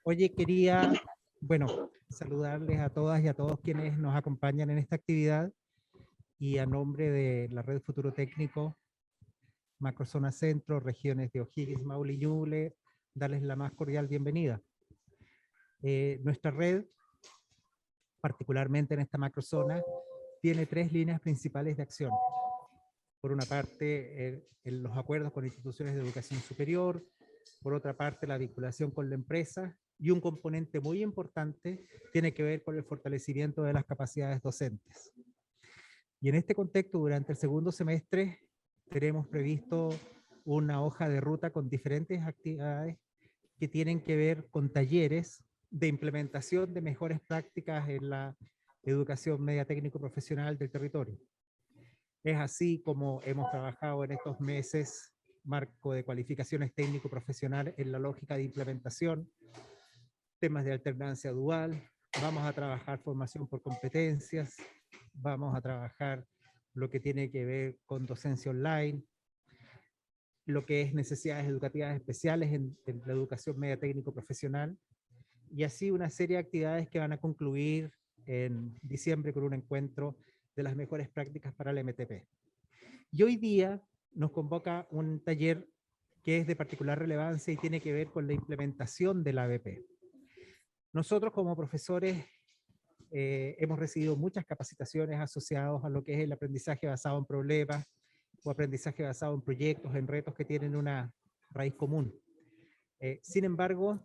Oye, quería, bueno, saludarles a todas y a todos quienes nos acompañan en esta actividad y a nombre de la Red Futuro Técnico, Macrozona Centro, regiones de O'Higgins, Maule y Ñuble, darles la más cordial bienvenida. Nuestra red, particularmente en esta macrozona, tiene tres líneas principales de acción. Por una parte, en los acuerdos con instituciones de educación superior, por otra parte, la vinculación con la empresa, y un componente muy importante tiene que ver con el fortalecimiento de las capacidades docentes. Y en este contexto, durante el segundo semestre, tenemos previsto una hoja de ruta con diferentes actividades que tienen que ver con talleres de implementación de mejores prácticas en la educación media técnico profesional del territorio. Es así como hemos trabajado en estos meses marco de cualificaciones técnico-profesionales en la lógica de implementación, temas de alternancia dual, vamos a trabajar formación por competencias, vamos a trabajar lo que tiene que ver con docencia online, lo que es necesidades educativas especiales en la educación media técnico-profesional, y así una serie de actividades que van a concluir en diciembre con un encuentro de las mejores prácticas para el MTP. Y hoy día nos convoca un taller que es de particular relevancia y tiene que ver con la implementación del ABP. Nosotros como profesores hemos recibido muchas capacitaciones asociadas a lo que es el aprendizaje basado en problemas o aprendizaje basado en proyectos, en retos que tienen una raíz común. Sin embargo,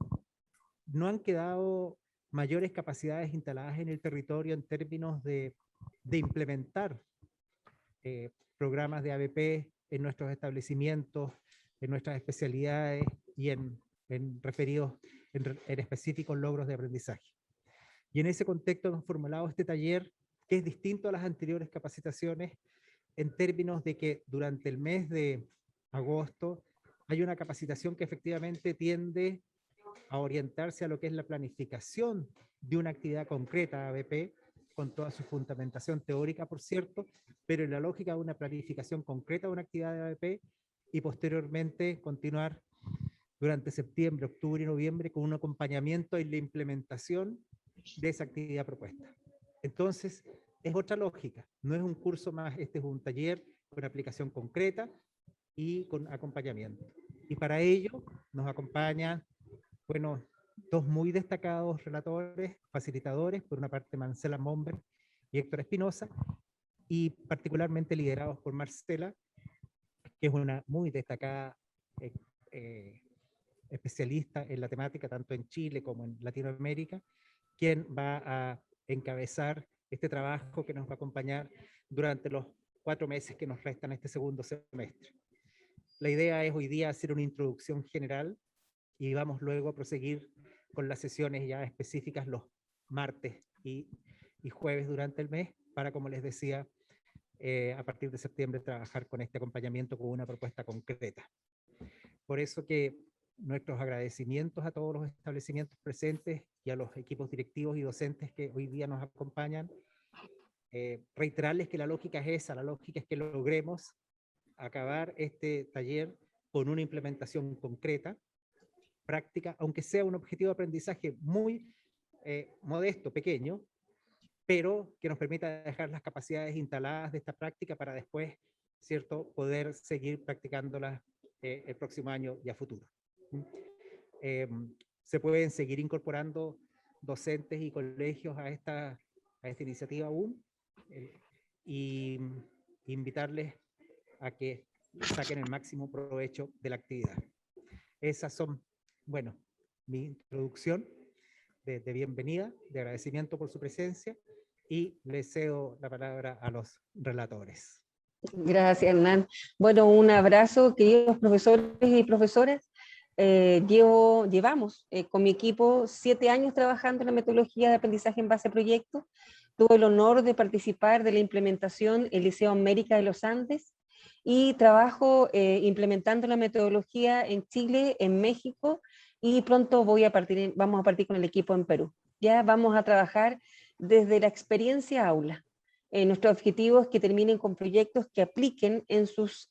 no han quedado mayores capacidades instaladas en el territorio en términos de implementar programas de ABP en nuestros establecimientos, en nuestras especialidades y en referidos en específicos logros de aprendizaje. Y en ese contexto hemos formulado este taller que es distinto a las anteriores capacitaciones en términos de que durante el mes de agosto hay una capacitación que efectivamente tiende a orientarse a lo que es la planificación de una actividad concreta ABP, con toda su fundamentación teórica, por cierto, pero en la lógica de una planificación concreta de una actividad de ABP y posteriormente continuar durante septiembre, octubre y noviembre con un acompañamiento en la implementación de esa actividad propuesta. Entonces, es otra lógica, no es un curso más, este es un taller con aplicación concreta y con acompañamiento. Y para ello nos acompañan, bueno, dos muy destacados relatores, facilitadores, por una parte Marcela Momber y Héctor Espinosa, y particularmente liderados por Marcela, que es una muy destacada especialista en la temática, tanto en Chile como en Latinoamérica, quien va a encabezar este trabajo que nos va a acompañar durante los 4 meses que nos restan este segundo semestre. La idea es hoy día hacer una introducción general y vamos luego a proseguir con las sesiones ya específicas los martes y jueves durante el mes para, como les decía, a partir de septiembre trabajar con este acompañamiento con una propuesta concreta. Por eso que nuestros agradecimientos a todos los establecimientos presentes y a los equipos directivos y docentes que hoy día nos acompañan. Reiterarles que la lógica es esa, la lógica es que logremos acabar este taller con una implementación concreta, práctica, aunque sea un objetivo de aprendizaje muy modesto, pequeño, pero que nos permita dejar las capacidades instaladas de esta práctica para después, ¿cierto?, poder seguir practicándolas el próximo año y a futuro. Se pueden seguir incorporando docentes y colegios a esta iniciativa aún, y invitarles a que saquen el máximo provecho de la actividad. Esas son, bueno, mi introducción de bienvenida, de agradecimiento por su presencia, y les cedo la palabra a los relatores. Gracias, Hernán. Bueno, un abrazo, queridos profesores y profesoras. Llevamos con mi equipo 7 años trabajando en la metodología de aprendizaje en base a proyectos. Tuve el honor de participar de la implementación en el Liceo América de los Andes y trabajo implementando la metodología en Chile, en México, y pronto vamos a partir con el equipo en Perú. Ya vamos a trabajar desde la experiencia aula. Nuestro objetivo es que terminen con proyectos que apliquen en sus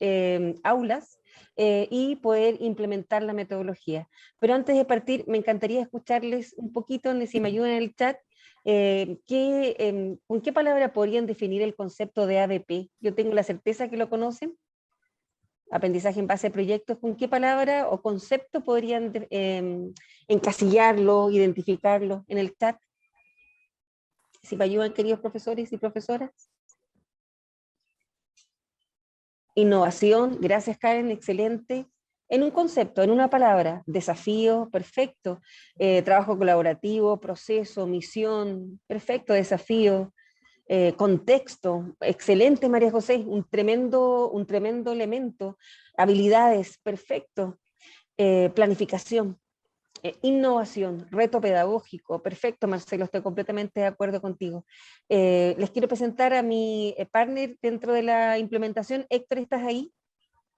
aulas y poder implementar la metodología. Pero antes de partir, me encantaría escucharles un poquito, si me ayudan en el chat, ¿con qué palabra podrían definir el concepto de ABP? Yo tengo la certeza que lo conocen. Aprendizaje en base a proyectos, ¿con qué palabra o concepto podrían encasillarlo, identificarlo en el chat? Si me ayudan, queridos profesores y profesoras. Innovación, gracias Karen, excelente. En un concepto, en una palabra, desafío, perfecto. Trabajo colaborativo, proceso, misión, perfecto, desafío. Contexto, excelente María José, un tremendo elemento. Habilidades, perfecto. Planificación, innovación, reto pedagógico, perfecto Marcelo, estoy completamente de acuerdo contigo. Les quiero presentar a mi partner dentro de la implementación. Héctor, ¿estás ahí?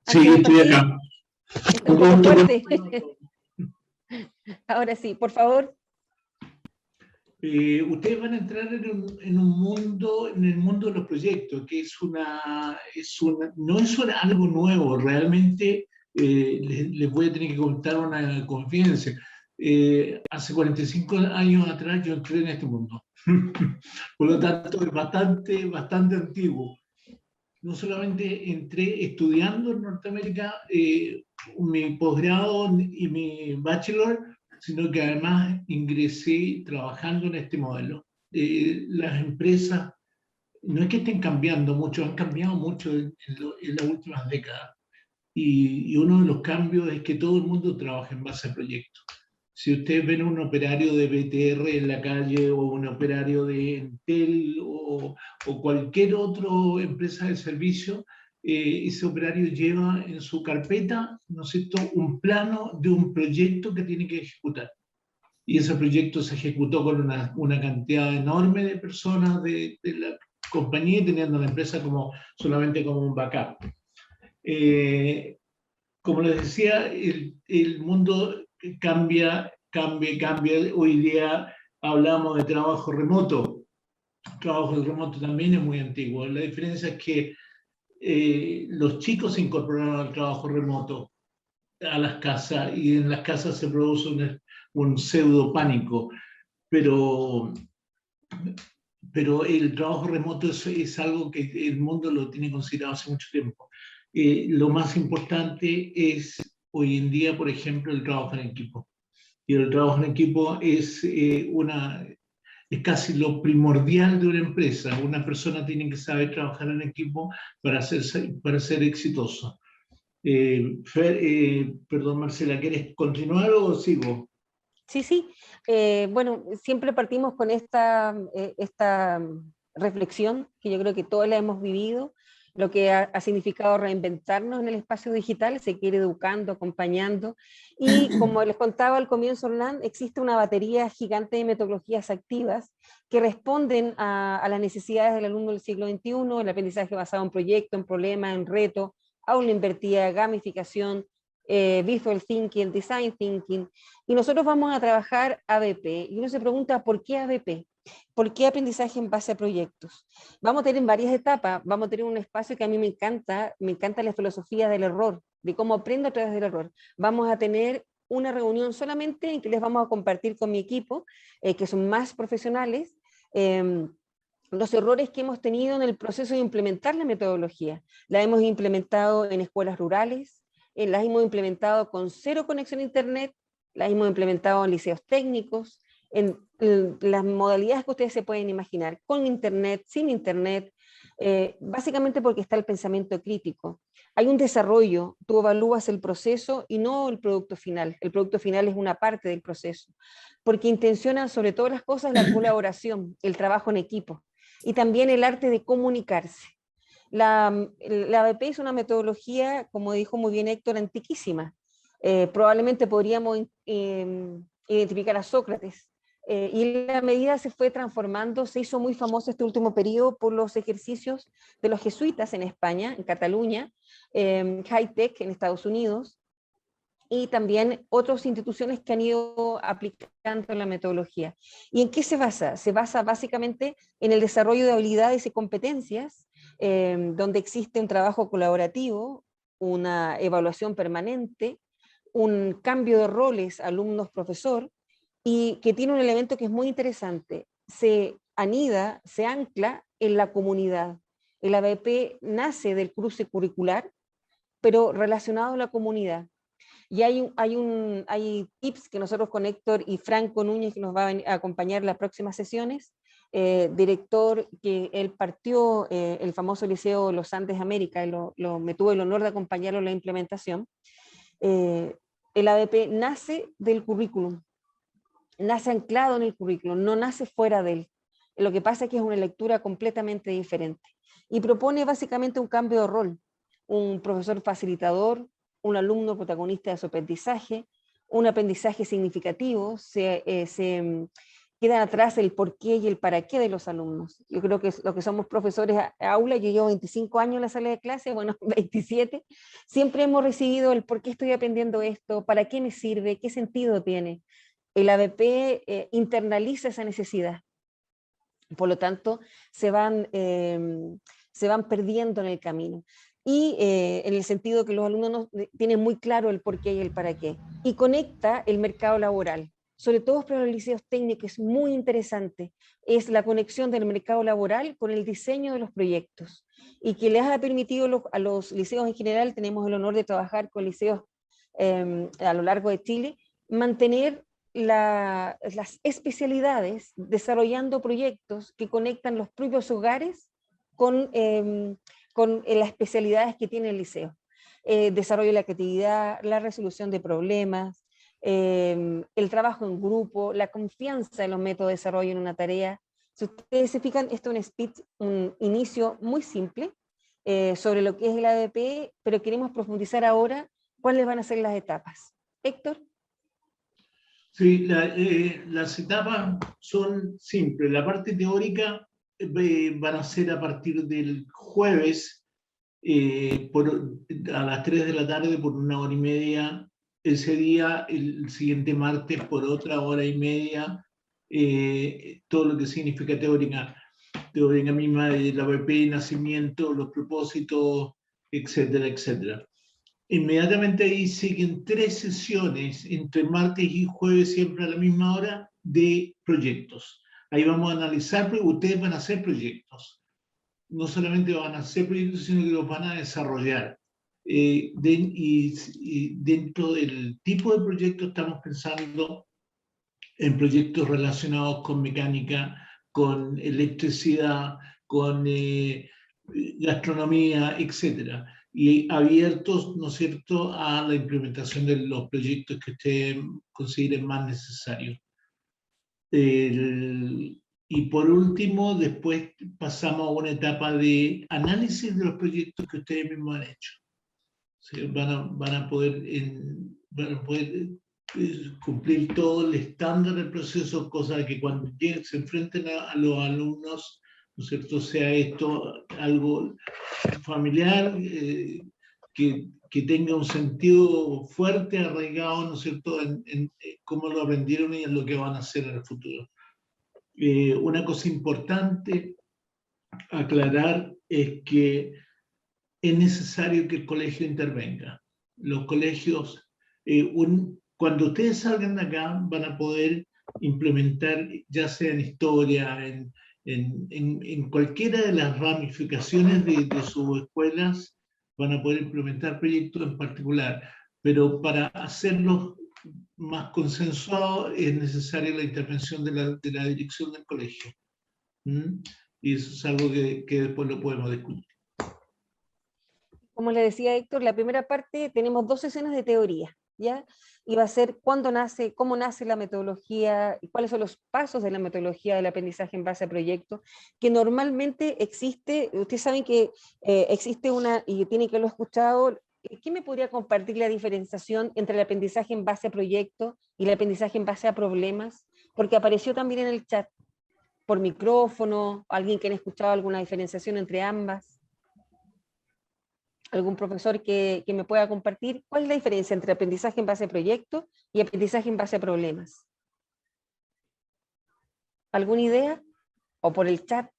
Sí, estoy acá. Está un poco fuerte. Ahora sí, por favor. Ustedes van a entrar en un mundo, en el mundo de los proyectos, que no es algo nuevo, realmente les voy a tener que contar una confidencia. Hace 45 años atrás yo entré en este mundo, por lo tanto es bastante antiguo. No solamente entré estudiando en Norteamérica mi posgrado y mi bachelor, sino que además ingresé trabajando en este modelo. Las empresas no es que estén cambiando mucho, han cambiado mucho en las últimas décadas. Y uno de los cambios es que todo el mundo trabaja en base a proyectos. Si ustedes ven un operario de BTR en la calle o un operario de Entel o cualquier otra empresa de servicio, ese operario lleva en su carpeta, ¿no es cierto?, un plano de un proyecto que tiene que ejecutar. Y ese proyecto se ejecutó con una cantidad enorme de personas de la compañía, teniendo la empresa solamente como un backup. Como les decía, el mundo cambia. Hoy día hablamos de trabajo remoto. El trabajo remoto también es muy antiguo. La diferencia es que los chicos se incorporaron al trabajo remoto a las casas y en las casas se produce un pseudo pánico. Pero el trabajo remoto es algo que el mundo lo tiene considerado hace mucho tiempo. Lo más importante es hoy en día, por ejemplo, el trabajo en equipo. Y el trabajo en equipo es casi lo primordial de una empresa. Una persona tiene que saber trabajar en equipo para ser exitoso. Perdón, Marcela, ¿quieres continuar o sigo? Sí. Bueno, siempre partimos con esta reflexión, que yo creo que todos la hemos vivido, lo que ha significado reinventarnos en el espacio digital, se quiere educando, acompañando, y como les contaba al comienzo, Hernán, existe una batería gigante de metodologías activas que responden a las necesidades del alumno del siglo XXI, el aprendizaje basado en proyecto, en problema, en reto, aula invertida, gamificación, visual thinking, design thinking, y nosotros vamos a trabajar ABP, y uno se pregunta, ¿por qué ABP? ¿Por qué aprendizaje en base a proyectos? Vamos a tener varias etapas, vamos a tener un espacio que a mí me encanta la filosofía del error, de cómo aprendo a través del error. Vamos a tener una reunión solamente en que les vamos a compartir con mi equipo, que son más profesionales, los errores que hemos tenido en el proceso de implementar la metodología. La hemos implementado en escuelas rurales, las hemos implementado con cero conexión a internet, las hemos implementado en liceos técnicos, en las modalidades que ustedes se pueden imaginar, con internet, sin internet, básicamente porque está el pensamiento crítico. Hay un desarrollo, tú evalúas el proceso y no el producto final. El producto final es una parte del proceso, porque intenciona sobre todas las cosas la colaboración, el trabajo en equipo y también el arte de comunicarse. La ABP es una metodología, como dijo muy bien Héctor, antiquísima. Probablemente podríamos identificar a Sócrates. Y la medida se fue transformando, se hizo muy famoso este último periodo por los ejercicios de los jesuitas en España, en Cataluña, High Tech en Estados Unidos, y también otras instituciones que han ido aplicando la metodología. ¿Y en qué se basa? Se basa básicamente en el desarrollo de habilidades y competencias, donde existe un trabajo colaborativo, una evaluación permanente, un cambio de roles alumnos-profesor, y que tiene un elemento que es muy interesante. Se anida, se ancla en la comunidad. El ABP nace del cruce curricular, pero relacionado a la comunidad. Y hay tips que nosotros con Héctor y Franco Núñez, que nos va a acompañar en las próximas sesiones, director que él partió el famoso Liceo Los Andes América, y me tuve el honor de acompañarlo en la implementación. El ABP nace del currículum, nace anclado en el currículum, no nace fuera de él. Lo que pasa es que es una lectura completamente diferente. Y propone básicamente un cambio de rol, un profesor facilitador, un alumno protagonista de su aprendizaje, un aprendizaje significativo, quedan atrás el por qué y el para qué de los alumnos. Yo creo que lo que somos profesores aula, yo llevo 25 años en la sala de clase, bueno, 27, siempre hemos recibido el por qué estoy aprendiendo esto, para qué me sirve, qué sentido tiene. El ABP internaliza esa necesidad. Por lo tanto, se van perdiendo en el camino. Y en el sentido que los alumnos tienen muy claro el por qué y el para qué. Y conecta el mercado laboral, sobre todo para los liceos técnicos, es muy interesante. Es la conexión del mercado laboral con el diseño de los proyectos. Y que les ha permitido a los liceos en general, tenemos el honor de trabajar con liceos a lo largo de Chile, mantener las especialidades, desarrollando proyectos que conectan los propios hogares con las especialidades que tiene el liceo. Desarrollo de la creatividad, la resolución de problemas, el trabajo en grupo, la confianza en los métodos de desarrollo en una tarea. Si ustedes se fijan, esto es un speech, un inicio muy simple sobre lo que es el ABP, pero queremos profundizar ahora cuáles van a ser las etapas. Héctor. Sí, las etapas son simples. La parte teórica van a ser a partir del jueves a las 3 de la tarde por 1 hora y media. Ese día, el siguiente martes, por otra hora y media, todo lo que significa teórica misma de la ABP, nacimiento, los propósitos, etcétera, etcétera. Inmediatamente ahí siguen 3 sesiones, entre martes y jueves, siempre a la misma hora, de proyectos. Ahí vamos a analizar, porque ustedes van a hacer proyectos. No solamente van a hacer proyectos, sino que los van a desarrollar. Y dentro del tipo de proyecto estamos pensando en proyectos relacionados con mecánica, con electricidad, con gastronomía, etcétera, y abiertos, ¿no es cierto?, a la implementación de los proyectos que ustedes consideren más necesarios. Y por último, después pasamos a una etapa de análisis de los proyectos que ustedes mismos han hecho. O sea, van a poder cumplir todo el estándar del proceso, cosa que cuando se enfrenten a los alumnos, ¿no es cierto?, sea esto algo familiar, que tenga un sentido fuerte, arraigado, ¿no es cierto?, en cómo lo aprendieron y en lo que van a hacer en el futuro. Una cosa importante aclarar es que es necesario que el colegio intervenga. Los colegios, cuando ustedes salgan de acá, van a poder implementar, ya sea en historia, en cualquiera de las ramificaciones de sus escuelas, van a poder implementar proyectos en particular, pero para hacerlos más consensuados es necesaria la intervención de la dirección del colegio. Y eso es algo que después lo podemos discutir. Como le decía Héctor, la primera parte tenemos 2 sesiones de teoría, ¿ya? Y va a ser cuándo nace, cómo nace la metodología, y cuáles son los pasos de la metodología del aprendizaje en base a proyectos, que normalmente existe, ustedes saben que existe una, y tienen que haberlo escuchado. ¿Quién me podría compartir la diferenciación entre el aprendizaje en base a proyectos y el aprendizaje en base a problemas? Porque apareció también en el chat, por micrófono, alguien que ha escuchado alguna diferenciación entre ambas. ¿Algún profesor que me pueda compartir cuál es la diferencia entre aprendizaje en base a proyectos y aprendizaje en base a problemas? ¿Alguna idea? ¿O por el chat?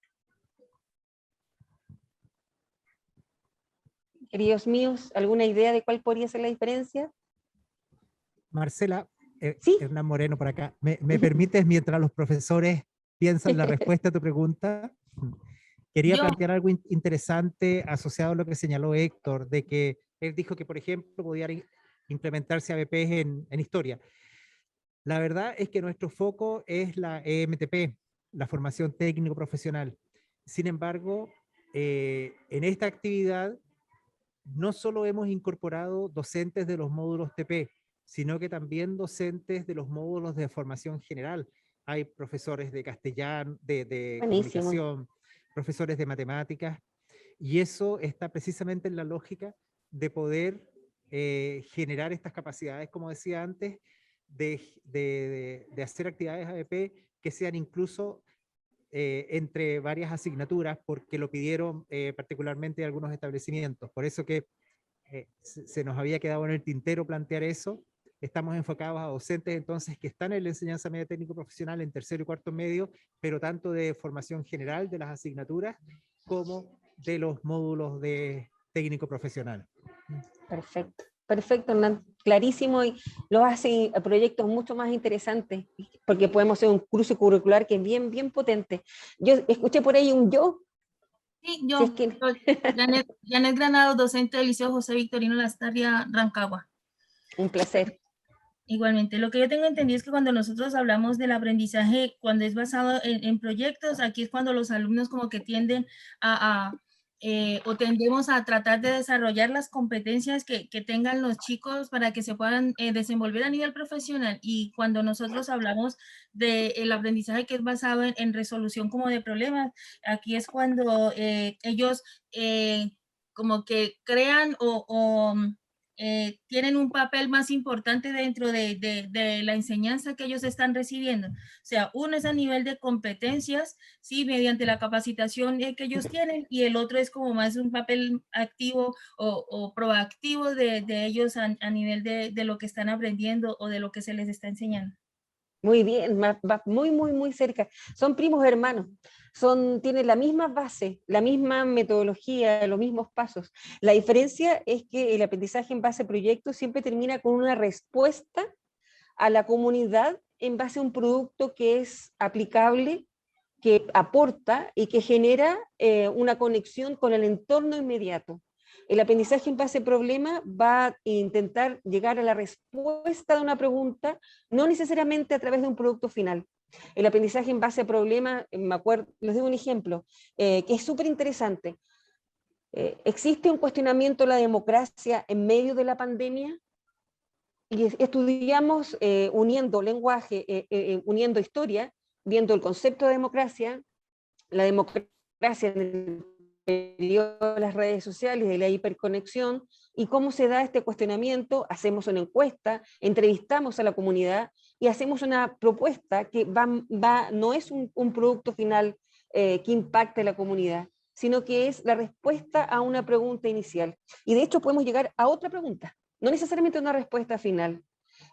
queridos míos, ¿alguna idea de cuál podría ser la diferencia? Marcela, Sí. Hernán Moreno por acá, ¿me permites mientras los profesores piensan la respuesta a tu pregunta? Quería Yo, plantear algo interesante asociado a lo que señaló Héctor, de que él dijo que, por ejemplo, podía implementarse ABPs en historia. La verdad es que nuestro foco es la EMTP, la formación técnico profesional. Sin embargo, en esta actividad no solo hemos incorporado docentes de los módulos TP, sino que también docentes de los módulos de formación general. Hay profesores de castellano, de Buenísimo. comunicación, profesores de matemáticas, y eso está precisamente en la lógica de poder generar estas capacidades, como decía antes, de hacer actividades ABP que sean incluso entre varias asignaturas, porque lo pidieron particularmente algunos establecimientos. Por eso que se nos había quedado en el tintero plantear eso. Estamos enfocados a docentes entonces que están en la enseñanza media técnico profesional en tercero y cuarto medio, pero tanto de formación general de las asignaturas como de los módulos de técnico profesional. Perfecto, perfecto, Hernán. Clarísimo, y lo hace proyectos mucho más interesantes, porque podemos hacer un cruce curricular que es bien, bien potente. Yo escuché por ahí un yo. sí, Si es que... Janet Granado, docente del Liceo José Victorino Lastarria, Rancagua. Un placer. Igualmente, lo que yo tengo entendido es que cuando nosotros hablamos del aprendizaje, cuando es basado en proyectos, aquí es cuando los alumnos como que tienden o tendemos a tratar de desarrollar las competencias que tengan los chicos para que se puedan desenvolver a nivel profesional. Y cuando nosotros hablamos del aprendizaje que es basado en resolución como de problemas, aquí es cuando ellos como que crean tienen un papel más importante dentro de la enseñanza que ellos están recibiendo. O sea, uno es a nivel de competencias, sí, mediante la capacitación que ellos tienen, y el otro es como más un papel activo o proactivo de ellos a nivel de lo que están aprendiendo o de lo que se les está enseñando. Muy bien, va muy, muy, muy cerca. Son primos hermanos, tienen la misma base, la misma metodología, los mismos pasos. La diferencia es que el aprendizaje en base a proyectos siempre termina con una respuesta a la comunidad en base a un producto que es aplicable, que aporta y que genera una conexión con el entorno inmediato. El aprendizaje en base a problema va a intentar llegar a la respuesta de una pregunta, no necesariamente a través de un producto final. El aprendizaje en base a problema, me acuerdo, les doy un ejemplo, que es súper interesante. ¿Existe un cuestionamiento de la democracia en medio de la pandemia? Y estudiamos uniendo lenguaje, uniendo historia, viendo el concepto de democracia, la democracia en el periodo de las redes sociales, de la hiperconexión, y cómo se da este cuestionamiento. Hacemos una encuesta, entrevistamos a la comunidad y hacemos una propuesta que no es un producto final que impacte a la comunidad, sino que es la respuesta a una pregunta inicial. Y de hecho podemos llegar a otra pregunta, no necesariamente una respuesta final.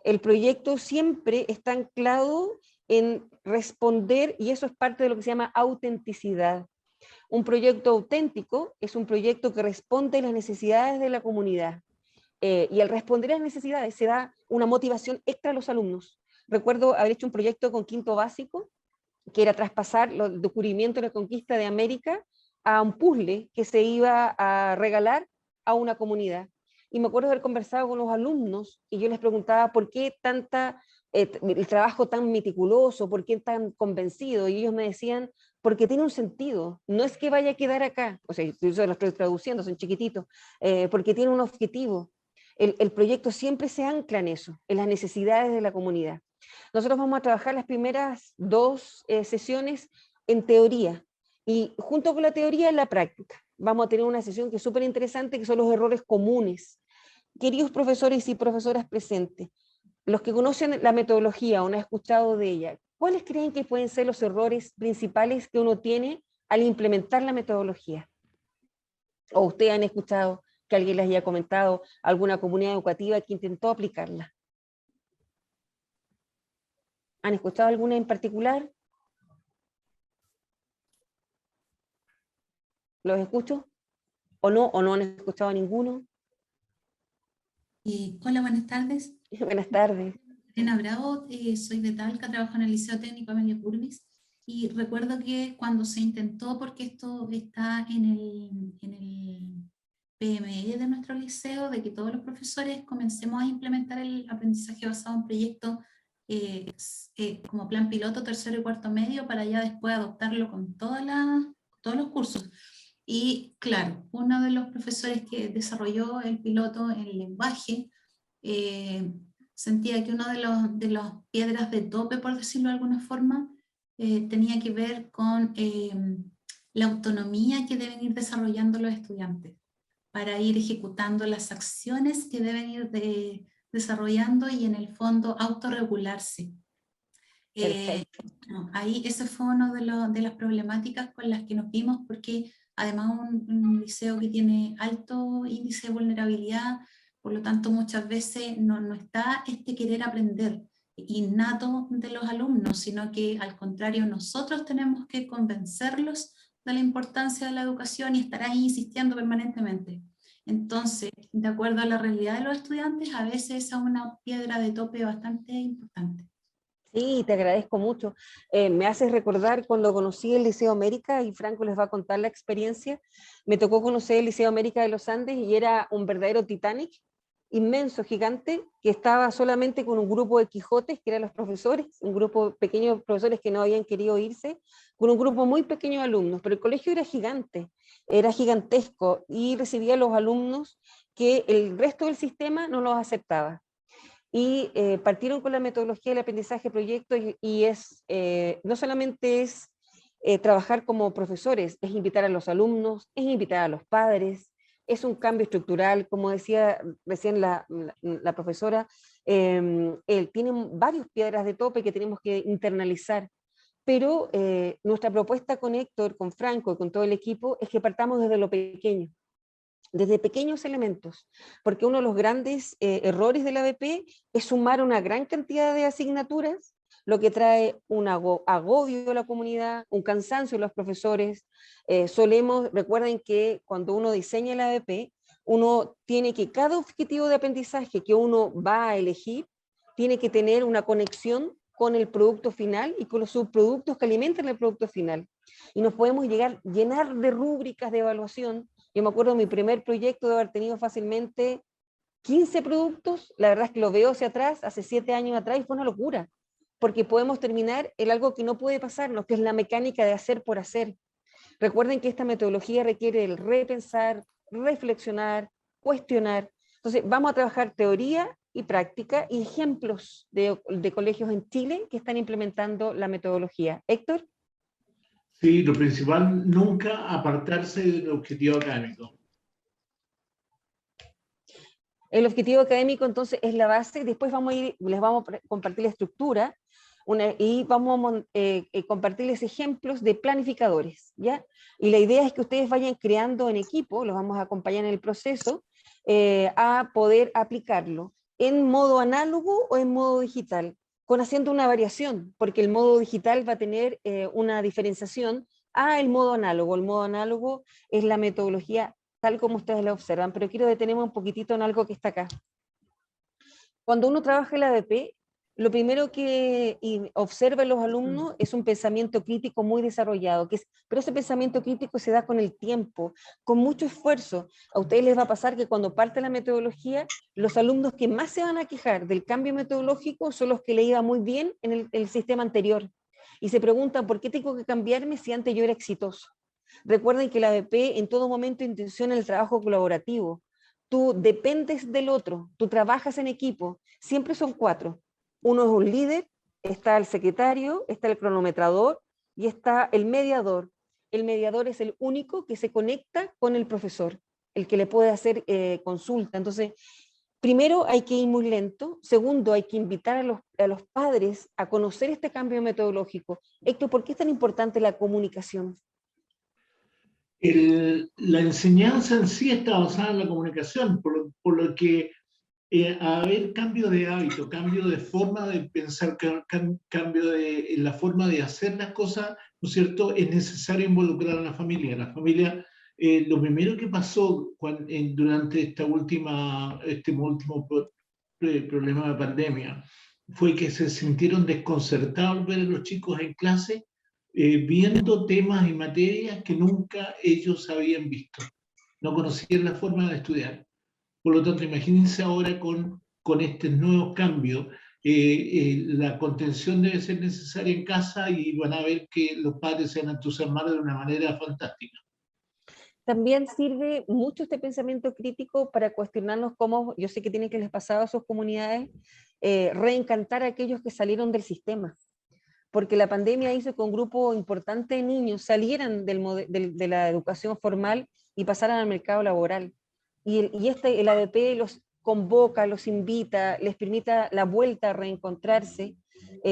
El proyecto siempre está anclado en responder, y eso es parte de lo que se llama autenticidad. Un proyecto auténtico es un proyecto que responde a las necesidades de la comunidad. Y al responder a las necesidades se da una motivación extra a los alumnos. Recuerdo haber hecho un proyecto con quinto básico, que era traspasar los descubrimientos de la conquista de América a un puzzle que se iba a regalar a una comunidad. Y me acuerdo haber conversado con los alumnos y yo les preguntaba por qué el trabajo tan meticuloso, por qué tan convencido, y ellos me decían, porque tiene un sentido, no es que vaya a quedar acá, o sea, yo lo estoy traduciendo, son chiquititos, porque tiene un objetivo. El proyecto siempre se ancla en eso, en las necesidades de la comunidad. Nosotros vamos a trabajar las primeras 2 sesiones en teoría, y junto con la teoría en la práctica. Vamos a tener una sesión que es súper interesante, que son los errores comunes. Queridos profesores y profesoras presentes, los que conocen la metodología o no han escuchado de ella, ¿cuáles creen que pueden ser los errores principales que uno tiene al implementar la metodología? ¿O ustedes han escuchado que alguien les haya comentado alguna comunidad educativa que intentó aplicarla? ¿Han escuchado alguna en particular? ¿Los escucho? o no han escuchado ninguno. Hola, buenas tardes. Buenas tardes. Elena Bravo, soy de Talca, trabajo en el Liceo Técnico Amelia Purvis, y recuerdo que cuando se intentó, porque esto está en el PME de nuestro liceo, de que todos los profesores comencemos a implementar el aprendizaje basado en proyectos como plan piloto, tercero y cuarto medio, para ya después adoptarlo con todos los cursos. Y claro, uno de los profesores que desarrolló el piloto en el lenguaje, sentía que uno de las piedras de tope, por decirlo de alguna forma, tenía que ver con la autonomía que deben ir desarrollando los estudiantes para ir ejecutando las acciones que deben ir desarrollando y en el fondo autorregularse. Ahí ese fue uno de las problemáticas con las que nos vimos, porque además un liceo que tiene alto índice de vulnerabilidad, por lo tanto muchas veces no está este querer aprender innato de los alumnos, sino que al contrario nosotros tenemos que convencerlos de la importancia de la educación y estar ahí insistiendo permanentemente. Entonces, de acuerdo a la realidad de los estudiantes, a veces es una piedra de tope bastante importante. Sí, te agradezco mucho. Me haces recordar cuando conocí el Liceo América, y Franco les va a contar la experiencia. Me tocó conocer el Liceo América de los Andes y era un verdadero Titanic, inmenso, gigante, que estaba solamente con un grupo de Quijotes, que eran los profesores, un grupo pequeño de profesores que no habían querido irse, con un grupo muy pequeño de alumnos, pero el colegio era gigante, era gigantesco, y recibía a los alumnos que el resto del sistema no los aceptaba. Y partieron con la metodología del aprendizaje proyecto, y no solamente es trabajar como profesores, es invitar a los alumnos, es invitar a los padres, es un cambio estructural, como decía recién la profesora, tienen varias piedras de tope que tenemos que internalizar, pero nuestra propuesta con Héctor, con Franco y con todo el equipo es que partamos desde lo pequeño, desde pequeños elementos, porque uno de los grandes errores de la ABP es sumar una gran cantidad de asignaturas, lo que trae un agobio a la comunidad, un cansancio a los profesores. Recuerden que cuando uno diseña la ABP, uno tiene que cada objetivo de aprendizaje que uno va a elegir, tiene que tener una conexión con el producto final y con los subproductos que alimentan el producto final. Y nos podemos llenar de rúbricas de evaluación. Yo me acuerdo de mi primer proyecto de haber tenido fácilmente 15 productos, la verdad es que lo veo hacia atrás, hace 7 años atrás, y fue una locura, porque podemos terminar en algo que no puede pasarnos, que es la mecánica de hacer por hacer. Recuerden que esta metodología requiere el repensar, reflexionar, cuestionar. Entonces vamos a trabajar teoría y práctica y ejemplos de colegios en Chile que están implementando la metodología. Héctor. Sí, lo principal, nunca apartarse del objetivo académico. El objetivo académico entonces es la base, después les vamos a compartir la estructura y vamos a compartirles ejemplos de planificadores, ¿ya? Y la idea es que ustedes vayan creando en equipo, los vamos a acompañar en el proceso, a poder aplicarlo en modo análogo o en modo digital, haciendo una variación, porque el modo digital va a tener una diferenciación el modo análogo. El modo análogo es la metodología tal como ustedes la observan, pero quiero detenerme un poquitito en algo que está acá. Cuando uno trabaja en la ABP, lo primero que observa en los alumnos es un pensamiento crítico muy desarrollado, pero ese pensamiento crítico se da con el tiempo, con mucho esfuerzo. A ustedes les va a pasar que cuando parte la metodología, los alumnos que más se van a quejar del cambio metodológico son los que le iba muy bien en el sistema anterior, y se preguntan ¿por qué tengo que cambiarme si antes yo era exitoso? Recuerden que la ABP en todo momento intenciona el trabajo colaborativo. Tú dependes del otro, tú trabajas en equipo, siempre son 4. Uno es un líder, está el secretario, está el cronometrador y está el mediador. El mediador es el único que se conecta con el profesor, el que le puede hacer consulta. Entonces, primero hay que ir muy lento. Segundo, hay que invitar a los padres a conocer este cambio metodológico. Héctor, ¿por qué es tan importante la comunicación? La enseñanza en sí está basada en la comunicación, por lo que haber cambio de hábito, cambio de forma de pensar, cambio en la forma de hacer las cosas, ¿no es cierto? Es necesario involucrar a la familia. La familia Lo primero que pasó durante este último problema de pandemia fue que se sintieron desconcertados al ver a los chicos en clase viendo temas y materias que nunca ellos habían visto. No conocían la forma de estudiar. Por lo tanto, imagínense ahora con estos nuevos cambios. La contención debe ser necesaria en casa y van a ver que los padres se van a entusiasmar de una manera fantástica. También sirve mucho este pensamiento crítico para cuestionarnos cómo, yo sé que tiene que les pasar a sus comunidades, reencantar a aquellos que salieron del sistema. Porque la pandemia hizo que un grupo importante de niños salieran de la educación formal y pasaran al mercado laboral. Y el ADP los convoca, los invita, les permite la vuelta a reencontrarse,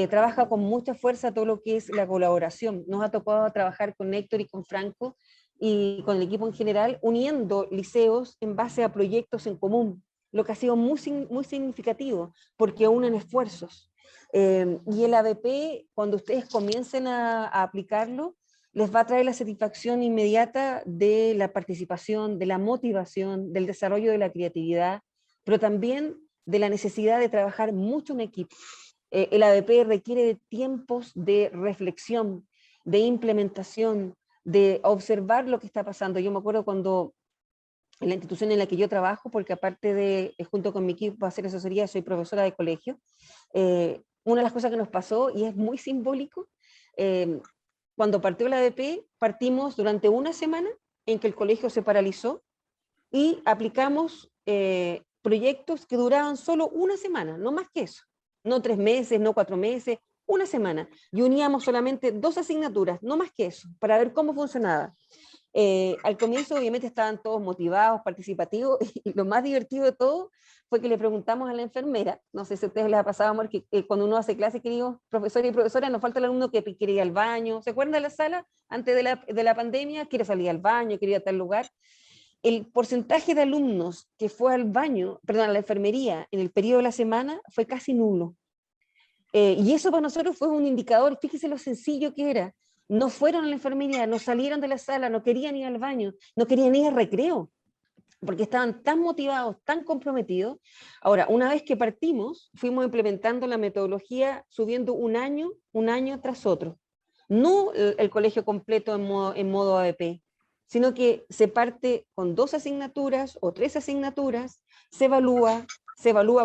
trabaja con mucha fuerza todo lo que es la colaboración. Nos ha tocado trabajar con Héctor y con Franco y con el equipo en general, uniendo liceos en base a proyectos en común, lo que ha sido muy significativo, porque unen esfuerzos. Y el ABP, cuando ustedes comiencen a aplicarlo, les va a traer la satisfacción inmediata de la participación, de la motivación, del desarrollo de la creatividad, pero también de la necesidad de trabajar mucho en equipo. El ABP requiere de tiempos de reflexión, de implementación, de observar lo que está pasando. Yo me acuerdo cuando en la institución en la que yo trabajo, porque aparte de, junto con mi equipo, hacer asesoría, soy profesora de colegio, una de las cosas que nos pasó, y es muy simbólico, cuando partió la ABP, partimos durante una semana en que el colegio se paralizó y aplicamos proyectos que duraban solo una semana, no más que eso, no 3 meses, no 4 meses, una semana, y uníamos solamente 2 asignaturas, no más que eso, para ver cómo funcionaba. Al comienzo obviamente estaban todos motivados, participativos, y lo más divertido de todo fue que le preguntamos a la enfermera, no sé si a ustedes les ha pasado, amor, que cuando uno hace clase, queridos profesores y profesoras, nos falta el alumno que quiere ir al baño. ¿Se acuerdan de la sala antes de la pandemia? Quiere salir al baño, quiere ir a tal lugar. El porcentaje de alumnos que fue al baño, perdón, a la enfermería en el periodo de la semana fue casi nulo. Y eso para nosotros fue un indicador, fíjese lo sencillo que era. No fueron a la enfermería, no salieron de la sala, no querían ir al baño, no querían ir al recreo, porque estaban tan motivados, tan comprometidos. Ahora, una vez que partimos, fuimos implementando la metodología, subiendo un año tras otro. No el colegio completo en modo ABP, sino que se parte con 2 asignaturas o 3 asignaturas, se evalúa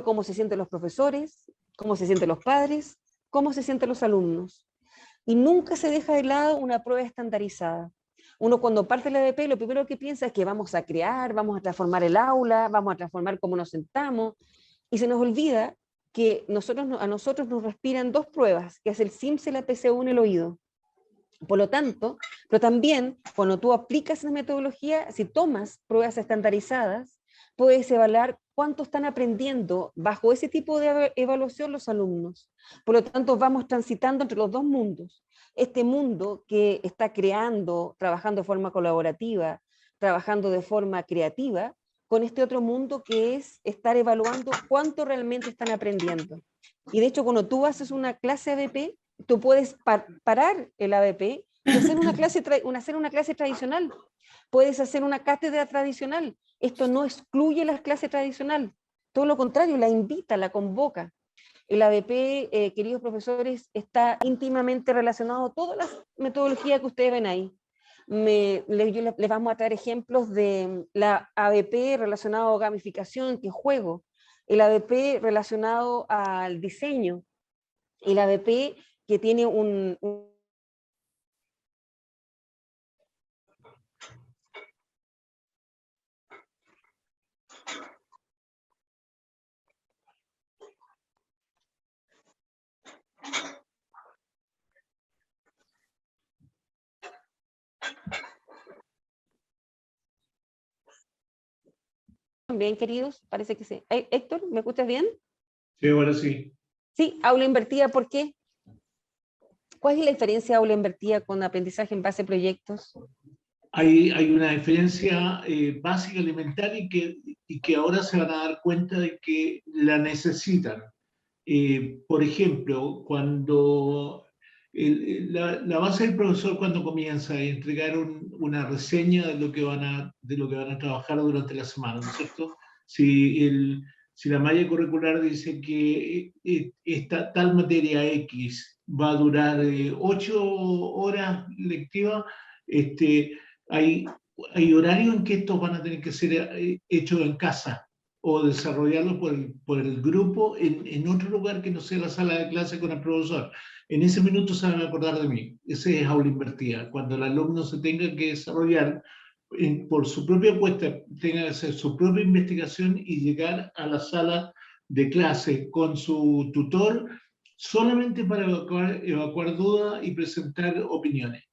cómo se sienten los profesores, cómo se sienten los padres, cómo se sienten los alumnos. Y nunca se deja de lado una prueba estandarizada. Uno cuando parte de la ABP lo primero que piensa es que vamos a crear, vamos a transformar el aula, vamos a transformar cómo nos sentamos, y se nos olvida que a nosotros nos respiran 2 pruebas, que es el SIMS y la PCU en el oído. Por lo tanto, pero también cuando tú aplicas la metodología, si tomas pruebas estandarizadas, puedes evaluar cuánto están aprendiendo bajo ese tipo de evaluación los alumnos. Por lo tanto, vamos transitando entre los 2 mundos. Este mundo que está creando, trabajando de forma colaborativa, trabajando de forma creativa, con este otro mundo que es estar evaluando cuánto realmente están aprendiendo. Y de hecho, cuando tú haces una clase ABP, tú puedes parar el ABP y hacer una clase tradicional. Puedes hacer una cátedra tradicional. Esto no excluye la clase tradicional. Todo lo contrario, la invita, la convoca. El ABP, queridos profesores, está íntimamente relacionado a todas las metodologías que ustedes ven ahí. Les vamos a traer ejemplos de la ABP relacionado a gamificación, que es juego. El ABP relacionado al diseño. El ABP que tiene un bien, queridos, parece que sí. Héctor, ¿me escuchas bien? Sí, ahora sí. Sí, aula invertida, ¿por qué? ¿Cuál es la diferencia de aula invertida con aprendizaje en base a proyectos? Hay una diferencia básica elemental y que ahora se van a dar cuenta de que la necesitan. Por ejemplo, cuando la base del profesor cuando comienza a entregar una reseña de lo que van a trabajar durante la semana, ¿no es cierto? Si la malla curricular dice que esta tal materia X va a durar 8 horas lectivas, hay, hay horario en que estos van a tener que ser hechos en casa o desarrollarlos por el grupo en otro lugar que no sea la sala de clase con el profesor. En ese minuto se van a acordar de mí. Ese es aula invertida. Cuando el alumno se tenga que desarrollar por su propia cuesta, tenga que hacer su propia investigación y llegar a la sala de clase con su tutor solamente para evacuar dudas y presentar opiniones.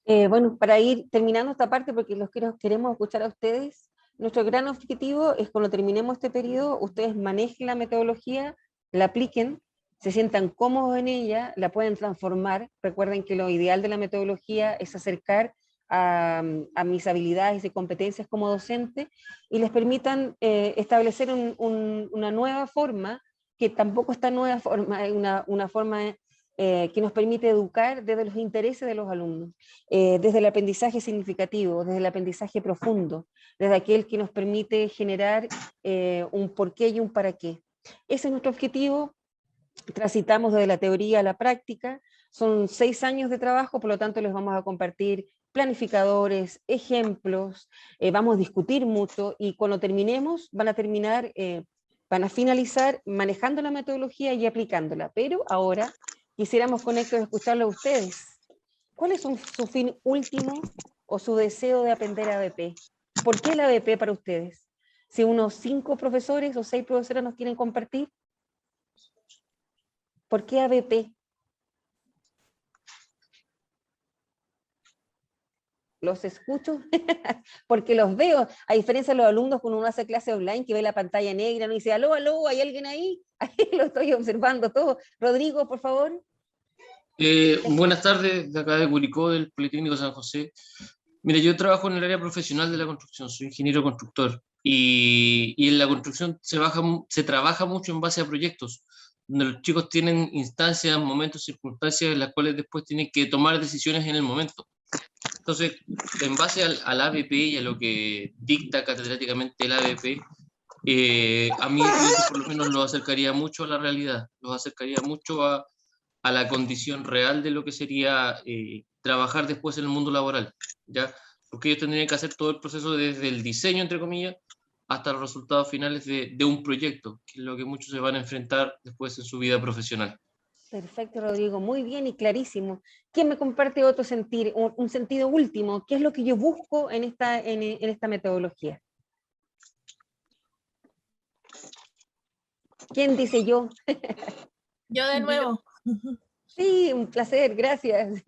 Bueno, para ir terminando esta parte, porque queremos escuchar a ustedes, nuestro gran objetivo es cuando terminemos este periodo, ustedes manejen la metodología, la apliquen, se sientan cómodos en ella, la pueden transformar. Recuerden que lo ideal de la metodología es acercar a mis habilidades y competencias como docente y les permitan establecer una nueva forma, que tampoco es tan nueva forma, es una forma que nos permite educar desde los intereses de los alumnos, desde el aprendizaje significativo, desde el aprendizaje profundo, desde aquel que nos permite generar un porqué y un para qué. Ese es nuestro objetivo. Transitamos desde la teoría a la práctica, son 6 años de trabajo, por lo tanto les vamos a compartir planificadores, ejemplos, vamos a discutir mucho y cuando terminemos van a finalizar manejando la metodología y aplicándola, pero ahora quisiéramos con esto escucharlo a ustedes. ¿Cuál es su fin último o su deseo de aprender ABP? ¿Por qué el ABP para ustedes? Si unos 5 profesores o 6 profesoras nos quieren compartir, ¿por qué ABP? Los escucho porque los veo, a diferencia de los alumnos cuando uno hace clase online que ve la pantalla negra, no dice, aló, aló, ¿hay alguien ahí? Ahí lo estoy observando todo. Rodrigo, por favor. Buenas tardes, de acá de Curicó, del Politécnico San José. Mira, yo trabajo en el área profesional de la construcción, soy ingeniero constructor y en la construcción se trabaja mucho en base a proyectos, donde los chicos tienen instancias, momentos, circunstancias en las cuales después tienen que tomar decisiones en el momento. Entonces, en base al ABP y a lo que dicta catedráticamente el ABP, a mí eso por lo menos lo acercaría mucho a la realidad, los acercaría mucho a la condición real de lo que sería trabajar después en el mundo laboral, ¿ya? Porque ellos tendrían que hacer todo el proceso desde el diseño, entre comillas, hasta los resultados finales de un proyecto, que es lo que muchos se van a enfrentar después en su vida profesional. Perfecto, Rodrigo, muy bien y clarísimo. ¿Quién me comparte otro sentir, un sentido último? ¿Qué es lo que yo busco en esta metodología? ¿Quién dice yo? Yo de nuevo. Sí, un placer, gracias.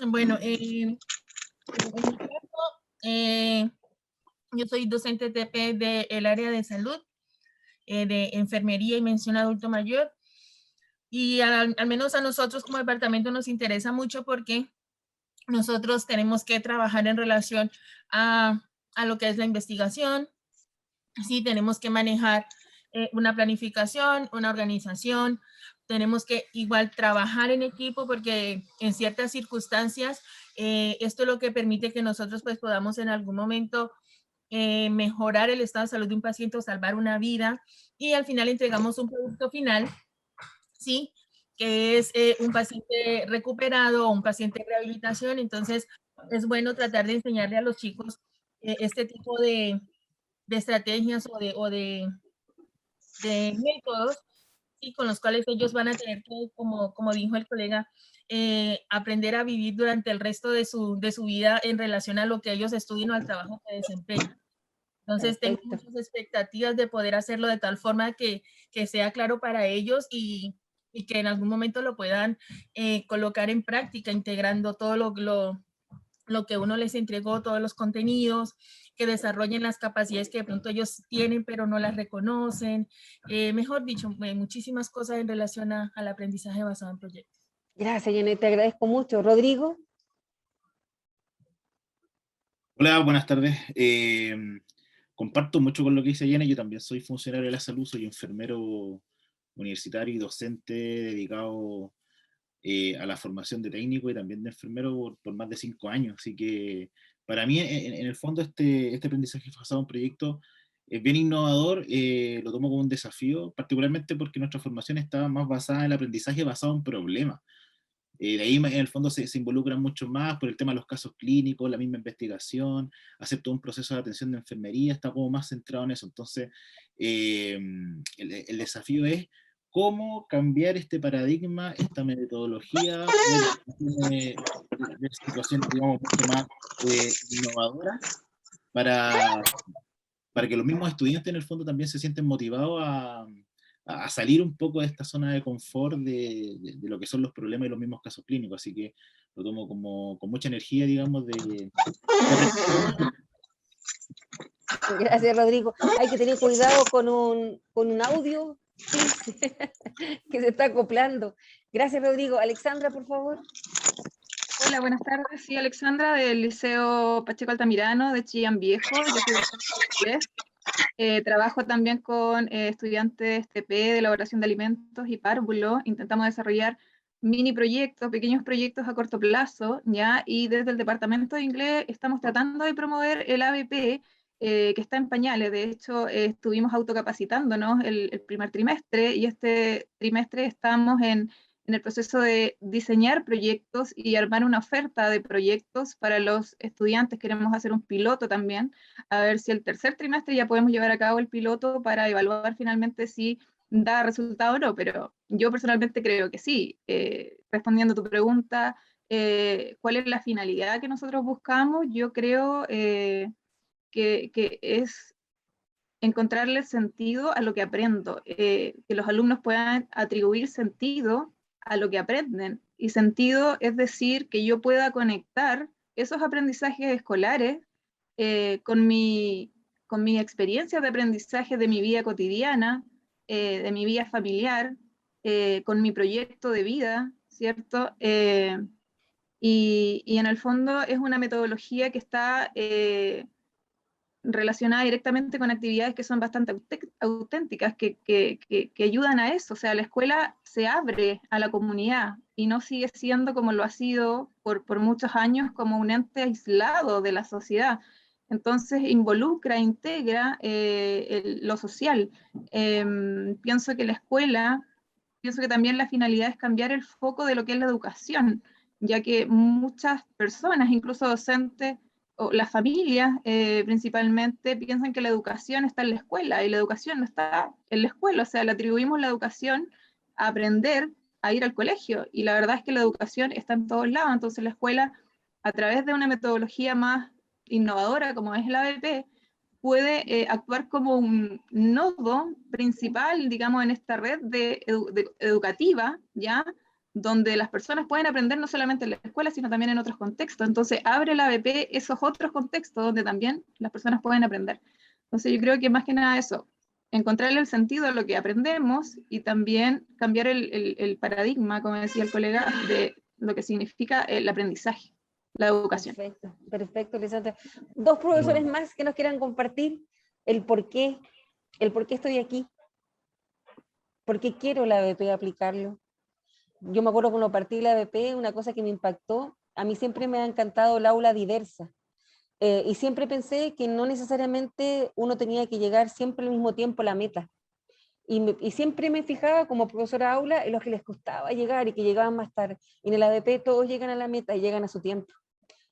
Bueno, en mi caso, yo soy docente TP del área de salud, de enfermería y mención adulto mayor. Y al menos a nosotros como departamento nos interesa mucho porque nosotros tenemos que trabajar en relación a lo que es la investigación. Sí, tenemos que manejar una planificación, una organización. Tenemos que igual trabajar en equipo porque en ciertas circunstancias esto es lo que permite que nosotros pues podamos en algún momento mejorar el estado de salud de un paciente o salvar una vida y al final entregamos un producto final, ¿sí? Que es un paciente recuperado o un paciente en rehabilitación. Entonces es bueno tratar de enseñarle a los chicos este tipo de estrategias o de métodos y con los cuales ellos van a tener que, como dijo el colega, aprender a vivir durante el resto de su vida en relación a lo que ellos estudian o al trabajo que desempeñan. Entonces tengo muchas expectativas de poder hacerlo de tal forma que sea claro para ellos y que en algún momento lo puedan colocar en práctica, integrando todo lo que uno les entregó, todos los contenidos, que desarrollen las capacidades que de pronto ellos tienen pero no las reconocen. Mejor dicho, muchísimas cosas en relación al aprendizaje basado en proyectos. Gracias, Jenny, te agradezco mucho. Rodrigo. Hola, buenas tardes. Comparto mucho con lo que dice Jenny, yo también soy funcionario de la salud, soy enfermero universitario y docente dedicado a la formación de técnico y también de enfermero por más de 5 años. Así que para mí, en el fondo, este aprendizaje basado en proyectos es bien innovador, lo tomo como un desafío, particularmente porque nuestra formación está más basada en el aprendizaje basado en problemas. De ahí en el fondo se involucran mucho más por el tema de los casos clínicos, la misma investigación, hacer todo un proceso de atención de enfermería, está como más centrado en eso. Entonces, el desafío es cómo cambiar este paradigma, esta metodología, de situaciones, digamos, mucho más innovadoras para que los mismos estudiantes en el fondo también se sienten motivados a salir un poco de esta zona de confort de lo que son los problemas y los mismos casos clínicos. Así que lo tomo como con mucha energía, digamos, Gracias, Rodrigo. Hay que tener cuidado con un audio que se está acoplando. Gracias, Rodrigo. Alexandra, por favor. Hola, buenas tardes. Sí, Alexandra, del Liceo Pacheco Altamirano de Chillán Viejo. Yo soy docente de inglés. Trabajo también con estudiantes TP de elaboración de alimentos y párvulo. Intentamos desarrollar mini proyectos, pequeños proyectos a corto plazo, ¿ya? Y desde el departamento de inglés estamos tratando de promover el ABP, que está en pañales. De hecho, estuvimos autocapacitándonos el primer trimestre, y este trimestre estamos en el proceso de diseñar proyectos y armar una oferta de proyectos para los estudiantes. Queremos hacer un piloto también, a ver si el tercer trimestre ya podemos llevar a cabo el piloto para evaluar finalmente si da resultado o no, pero yo personalmente creo que sí. Respondiendo a tu pregunta, ¿cuál es la finalidad que nosotros buscamos? Yo creo que es encontrarle sentido a lo que aprendo, que los alumnos puedan atribuir sentido a lo que aprenden. Y sentido es decir, que yo pueda conectar esos aprendizajes escolares con mi experiencia de aprendizaje de mi vida cotidiana, de mi vida familiar, con mi proyecto de vida, ¿cierto? Y en el fondo es una metodología que está relacionada directamente con actividades que son bastante auténticas, que ayudan a eso. O sea, la escuela se abre a la comunidad y no sigue siendo, como lo ha sido por muchos años, como un ente aislado de la sociedad. Entonces involucra, integra lo social. Pienso que la escuela, pienso que también la finalidad es cambiar el foco de lo que es la educación, ya que muchas personas, incluso docentes, o las familias principalmente, piensan que la educación está en la escuela, y la educación no está en la escuela. O sea, le atribuimos la educación a aprender, a ir al colegio, y la verdad es que la educación está en todos lados. Entonces la escuela, a través de una metodología más innovadora como es la ABP, puede actuar como un nodo principal, digamos, en esta red educativa, ¿ya?, donde las personas pueden aprender no solamente en la escuela, sino también en otros contextos. Entonces abre la ABP esos otros contextos donde también las personas pueden aprender. Entonces yo creo que más que nada eso, encontrarle el sentido a lo que aprendemos y también cambiar el paradigma, como decía el colega, de lo que significa el aprendizaje, la educación. Perfecto, perfecto, Lisandra. Dos profesores más que nos quieran compartir el por qué estoy aquí, por qué quiero la ABP aplicarlo. Yo me acuerdo cuando partí la ABP, una cosa que me impactó, a mí siempre me ha encantado el aula diversa, y siempre pensé que no necesariamente uno tenía que llegar siempre al mismo tiempo a la meta, y siempre me fijaba como profesora aula en los que les costaba llegar y que llegaban más tarde. Y en el ABP todos llegan a la meta y llegan a su tiempo,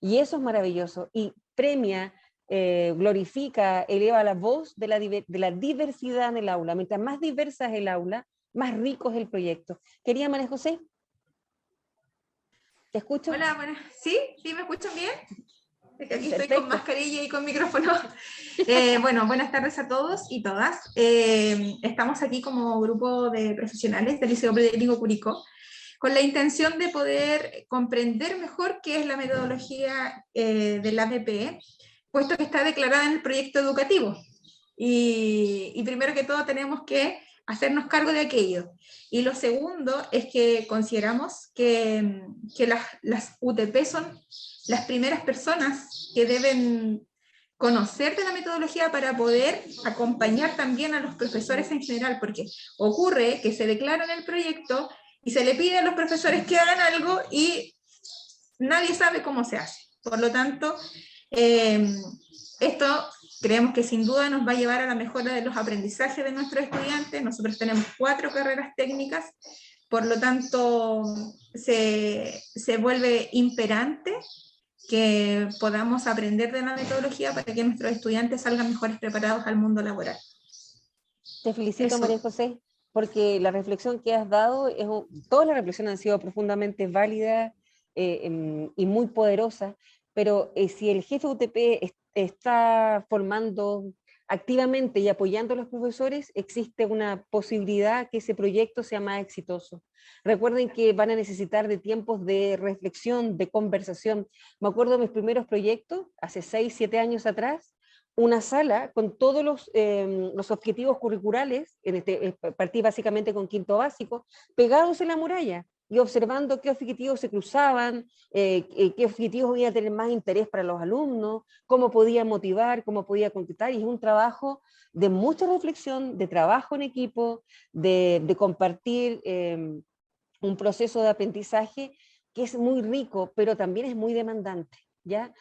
y eso es maravilloso, y premia, glorifica, eleva la voz de la diversidad en el aula. Mientras más diversa es el aula, más rico es el proyecto. Querida María José, ¿te escucho? Hola, buenas. ¿Sí? ¿Sí me escuchan bien? Es que aquí Perfecto. estoy con mascarilla y con micrófono. Bueno, buenas tardes a todos y todas. Estamos aquí como grupo de profesionales del Liceo Politécnico Curicó, con la intención de poder comprender mejor qué es la metodología del ABP, puesto que está declarada en el proyecto educativo. Y primero que todo tenemos que hacernos cargo de aquello. Y lo segundo es que consideramos que las UTP son las primeras personas que deben conocer de la metodología para poder acompañar también a los profesores en general, porque ocurre que se declara en el proyecto y se le pide a los profesores que hagan algo y nadie sabe cómo se hace. Por lo tanto, esto creemos que sin duda nos va a llevar a la mejora de los aprendizajes de nuestros estudiantes. Nosotros tenemos 4 carreras técnicas, por lo tanto se vuelve imperante que podamos aprender de la metodología para que nuestros estudiantes salgan mejores preparados al mundo laboral. Te felicito, Eso. María José, porque la reflexión que has dado, todas las reflexiones han sido profundamente válidas y muy poderosas, pero si el jefe UTP está formando activamente y apoyando a los profesores, existe una posibilidad que ese proyecto sea más exitoso. Recuerden que van a necesitar de tiempos de reflexión, de conversación. Me acuerdo de mis primeros proyectos, hace 6, 7 años atrás, una sala con todos los objetivos curriculares, partí básicamente con quinto básico, pegados en la muralla y observando qué objetivos se cruzaban, qué objetivos iban a tener más interés para los alumnos, cómo podía motivar, cómo podía concretar, y es un trabajo de mucha reflexión, de trabajo en equipo, de compartir un proceso de aprendizaje que es muy rico, pero también es muy demandante. ¿Ya?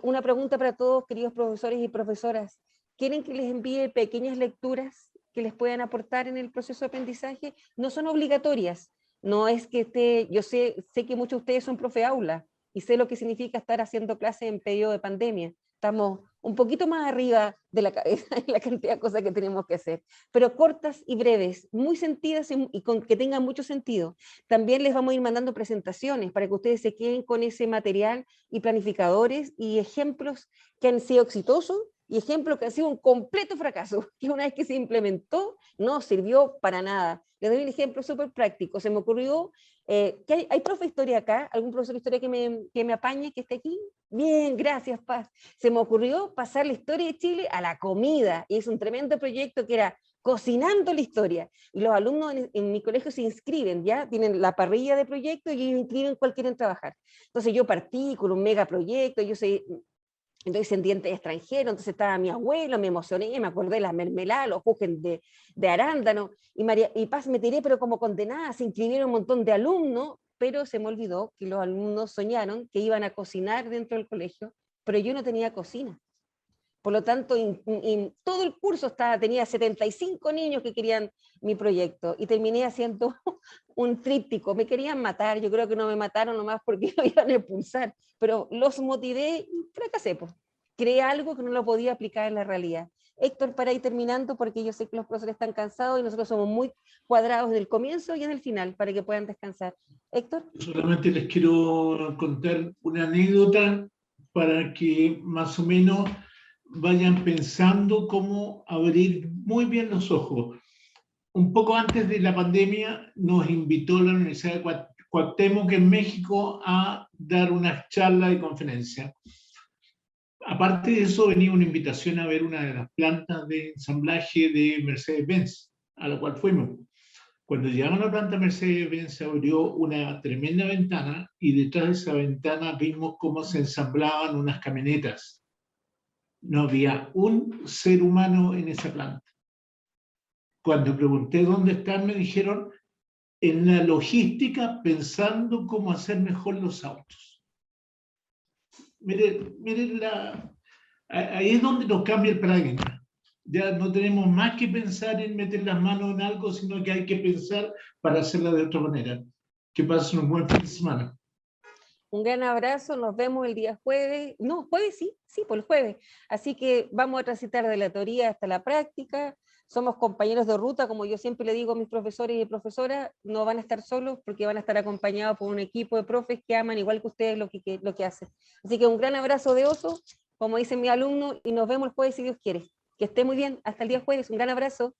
Una pregunta para todos, queridos profesores y profesoras. ¿Quieren que les envíe pequeñas lecturas que les puedan aportar en el proceso de aprendizaje? No son obligatorias. No es que yo sé que muchos de ustedes son profe aula y sé lo que significa estar haciendo clases en periodo de pandemia. Estamos un poquito más arriba de la cabeza en la cantidad de cosas que tenemos que hacer, pero cortas y breves, muy sentidas y que tengan mucho sentido. También les vamos a ir mandando presentaciones para que ustedes se queden con ese material y planificadores y ejemplos que han sido exitosos y ejemplos que han sido un completo fracaso, que una vez que se implementó no sirvió para nada. Les doy un ejemplo súper práctico. Se me ocurrió que hay profe de historia acá, algún profesor de historia que me apañe, que esté aquí. Bien, gracias, Paz. Se me ocurrió pasar la historia de Chile a la comida, y es un tremendo proyecto que era cocinando la historia. Y los alumnos en mi colegio se inscriben, ¿ya? Tienen la parrilla de proyectos y ellos inscriben cuál quieren trabajar. Entonces yo partí con un mega proyecto, yo soy descendiente extranjero, entonces estaba mi abuelo, me emocioné, me acordé de las mermeladas, los jugen de arándano, y Paz me tiré, pero como condenada, se inscribieron un montón de alumnos, pero se me olvidó que los alumnos soñaron que iban a cocinar dentro del colegio, pero yo no tenía cocina. Por lo tanto, todo el curso tenía 75 niños que querían mi proyecto, y terminé haciendo un tríptico. Me querían matar, yo creo que no me mataron nomás porque lo iban a expulsar, pero los motivé y fracasé. Pues. Creé algo que no lo podía aplicar en la realidad. Héctor, para ir terminando, porque yo sé que los profesores están cansados y nosotros somos muy cuadrados del comienzo y en el final, para que puedan descansar. Héctor. Solamente les quiero contar una anécdota para que más o menos vayan pensando cómo abrir muy bien los ojos. Un poco antes de la pandemia nos invitó la Universidad de Cuauhtémoc en México a dar una charla y conferencia. Aparte de eso, venía una invitación a ver una de las plantas de ensamblaje de Mercedes-Benz, a la cual fuimos. Cuando llegamos a la planta Mercedes-Benz se abrió una tremenda ventana y detrás de esa ventana vimos cómo se ensamblaban unas camionetas. No había un ser humano en esa planta. Cuando pregunté dónde están, me dijeron en la logística pensando cómo hacer mejor los autos. Miren ahí es donde nos cambia el paradigma. Ya no tenemos más que pensar en meter las manos en algo, sino que hay que pensar para hacerla de otra manera. Que pasen un buen fin de semana. Un gran abrazo, nos vemos el día jueves. No, jueves sí, por el jueves. Así que vamos a transitar de la teoría hasta la práctica. Somos compañeros de ruta, como yo siempre le digo a mis profesores y profesoras, no van a estar solos porque van a estar acompañados por un equipo de profes que aman igual que ustedes lo que hacen. Así que un gran abrazo de oso, como dicen mis alumnos, y nos vemos el jueves si Dios quiere. Que esté muy bien, hasta el día jueves, un gran abrazo.